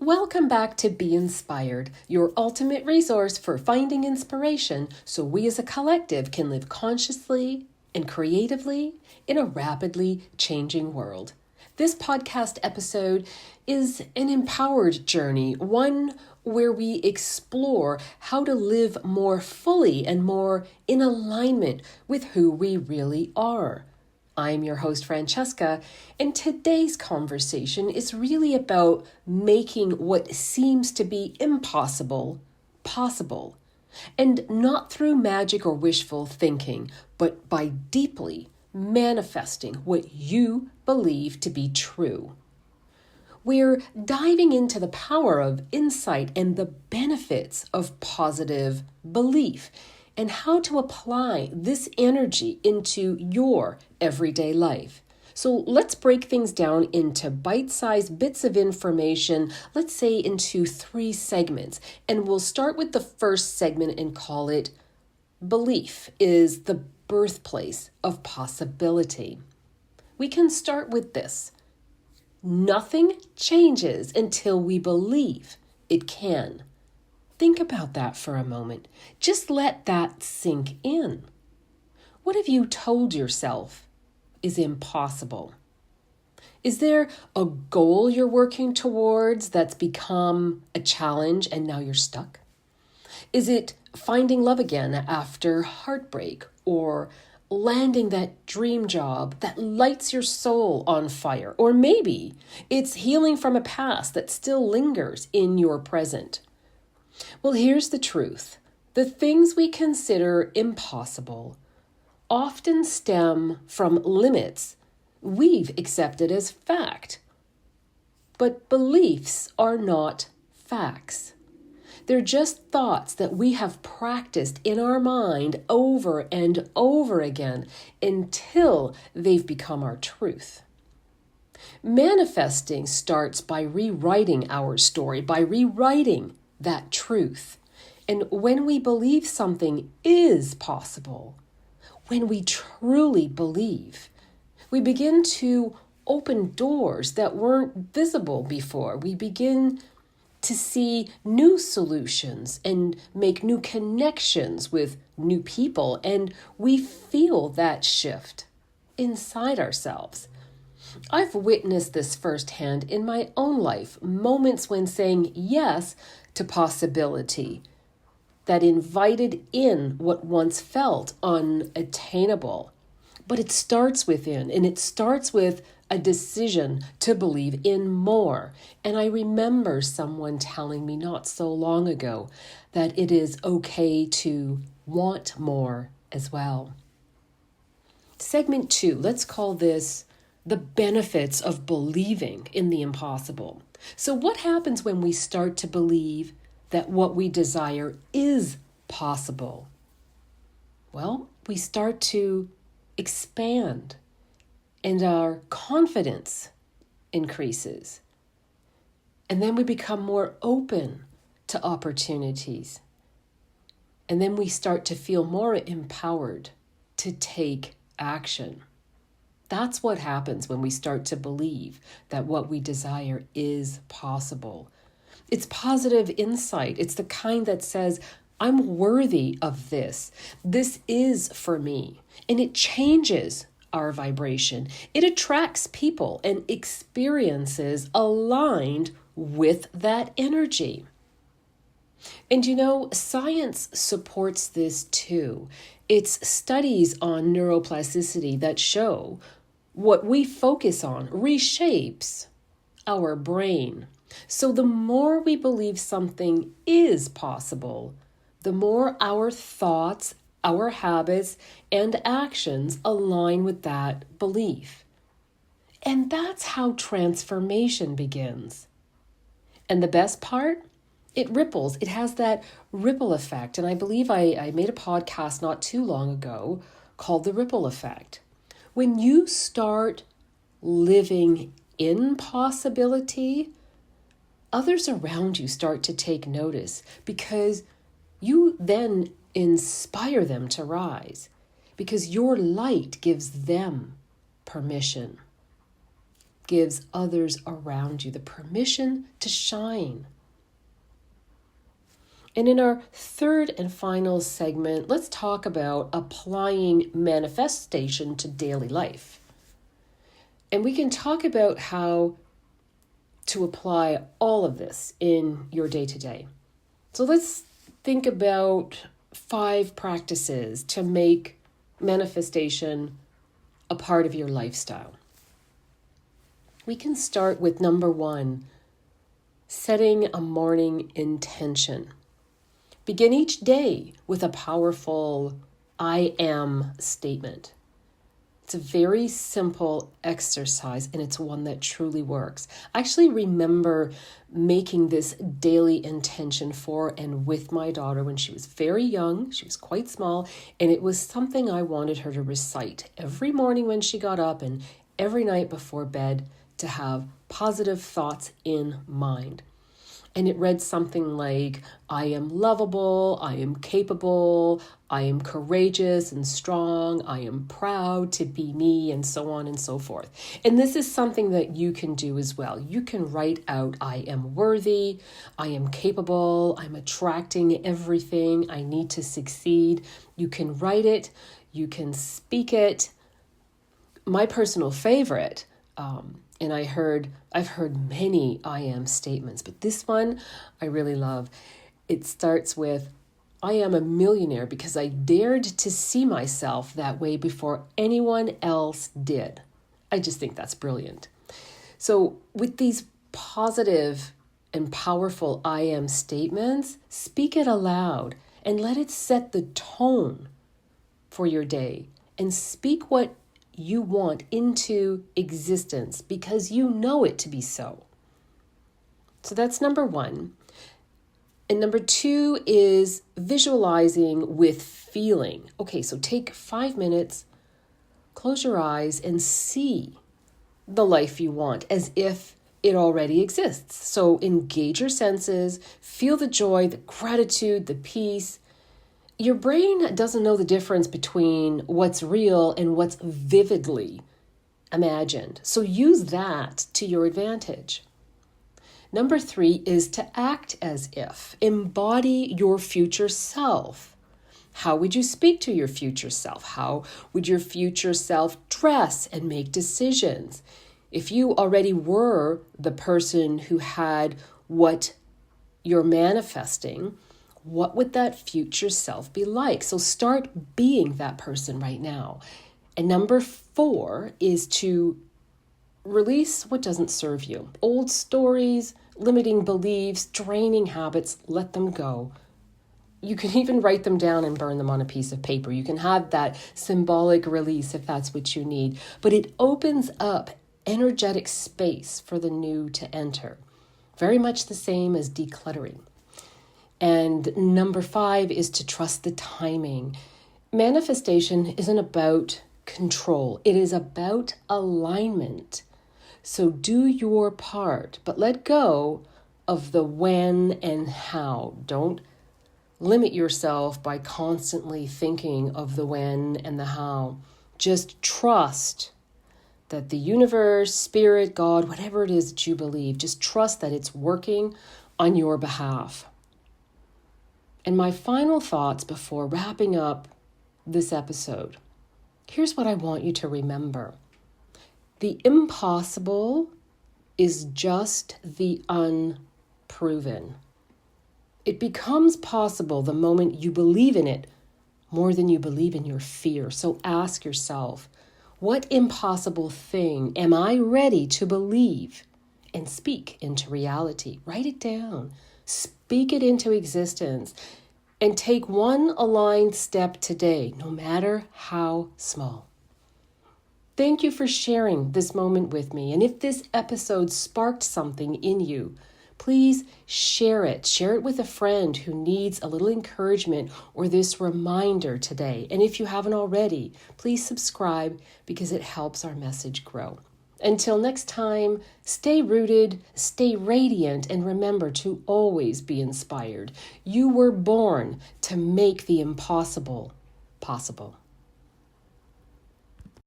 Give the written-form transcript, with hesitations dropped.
Welcome back to Be Inspired, your ultimate resource for finding inspiration so we as a collective can live consciously and creatively in a rapidly changing world. This podcast episode is an empowered journey, one where we explore how to live more fully and more in alignment with who we really are. I'm your host, Francesca, and today's conversation is really about making what seems to be impossible possible. And not through magic or wishful thinking, but by deeply manifesting what you believe to be true. We're diving into the power of insight and the benefits of positive belief, and how to apply this energy into your everyday life. So let's break things down into bite-sized bits of information, let's say into 3 segments. And we'll start with the first segment and call it Belief is the Birthplace of Possibility. We can start with this. Nothing changes until we believe it can. Think about that for a moment. Just let that sink in. What have you told yourself is impossible? Is there a goal you're working towards that's become a challenge and now you're stuck? Is it finding love again after heartbreak, or landing that dream job that lights your soul on fire? Or maybe it's healing from a past that still lingers in your present. Well, here's the truth. The things we consider impossible often stem from limits we've accepted as fact. But beliefs are not facts. They're just thoughts that we have practiced in our mind over and over again until they've become our truth. Manifesting starts by rewriting our story, by rewriting that truth. And when we believe something is possible, when we truly believe, we begin to open doors that weren't visible before. We begin to see new solutions and make new connections with new people, and we feel that shift inside ourselves. I've witnessed this firsthand in my own life, moments when saying yes to possibility that invited in what once felt unattainable. But it starts within, and it starts with a decision to believe in more. And I remember someone telling me not so long ago that it is okay to want more as well. Segment 2, let's call this the benefits of believing in the impossible. So what happens when we start to believe that what we desire is possible? Well, we start to expand and our confidence increases. And then we become more open to opportunities. And then we start to feel more empowered to take action. That's what happens when we start to believe that what we desire is possible. It's positive insight. It's the kind that says, I'm worthy of this. This is for me. And it changes our vibration. It attracts people and experiences aligned with that energy. And you know, science supports this too. It's studies on neuroplasticity that show what we focus on reshapes our brain. So the more we believe something is possible, the more our thoughts, our habits, and actions align with that belief. And that's how transformation begins. And the best part? It ripples. It has that ripple effect. And I believe I made a podcast not too long ago called The Ripple Effect. When you start living in possibility, others around you start to take notice because you then inspire them to rise, because your light gives them permission. gives others around you the permission to shine. And in our third and final segment, let's talk about applying manifestation to daily life. And we can talk about how to apply all of this in your day-to-day. So let's think about 5 practices to make manifestation a part of your lifestyle. We can start with number 1, setting a morning intention. Begin each day with a powerful I am statement. It's a very simple exercise, and it's one that truly works. I actually remember making this daily intention for and with my daughter when she was very young. She was quite small, and it was something I wanted her to recite every morning when she got up and every night before bed, to have positive thoughts in mind. And it read something like, I am lovable, I am capable, I am courageous and strong, I am proud to be me, and so on and so forth. And this is something that you can do as well. You can write out, I am worthy, I am capable, I'm attracting everything, I need to succeed. You can write it, you can speak it. My personal favorite, and I've heard many I am statements, but this one I really love. It starts with, I am a millionaire because I dared to see myself that way before anyone else did. I just think that's brilliant. So with these positive and powerful I am statements, speak it aloud and let it set the tone for your day, and speak what you want into existence because you know it to be so. So that's number 1. And number 2 is visualizing with feeling. Okay, so take 5 minutes, close your eyes, and see the life you want as if it already exists. So engage your senses, feel the joy, the gratitude, the peace. Your brain doesn't know the difference between what's real and what's vividly imagined. So use that to your advantage. Number 3 is to act as if. Embody your future self. How would you speak to your future self? How would your future self dress and make decisions? If you already were the person who had what you're manifesting, what would that future self be like? So start being that person right now. And number 4 is to release what doesn't serve you. Old stories, limiting beliefs, draining habits, let them go. You can even write them down and burn them on a piece of paper. You can have that symbolic release if that's what you need. But it opens up energetic space for the new to enter. Very much the same as decluttering. And number 5 is to trust the timing. Manifestation isn't about control. It is about alignment. So do your part, but let go of the when and how. Don't limit yourself by constantly thinking of the when and the how. Just trust that the universe, spirit, God, whatever it is that you believe, just trust that it's working on your behalf. And my final thoughts before wrapping up this episode. Here's what I want you to remember. The impossible is just the unproven. It becomes possible the moment you believe in it more than you believe in your fear. So ask yourself, what impossible thing am I ready to believe and speak into reality? Write it down. Speak it into existence and take one aligned step today, no matter how small. Thank you for sharing this moment with me. And if this episode sparked something in you, please share it. Share it with a friend who needs a little encouragement or this reminder today. And if you haven't already, please subscribe because it helps our message grow. Until next time, stay rooted, stay radiant, and remember to always be inspired. You were born to make the impossible possible.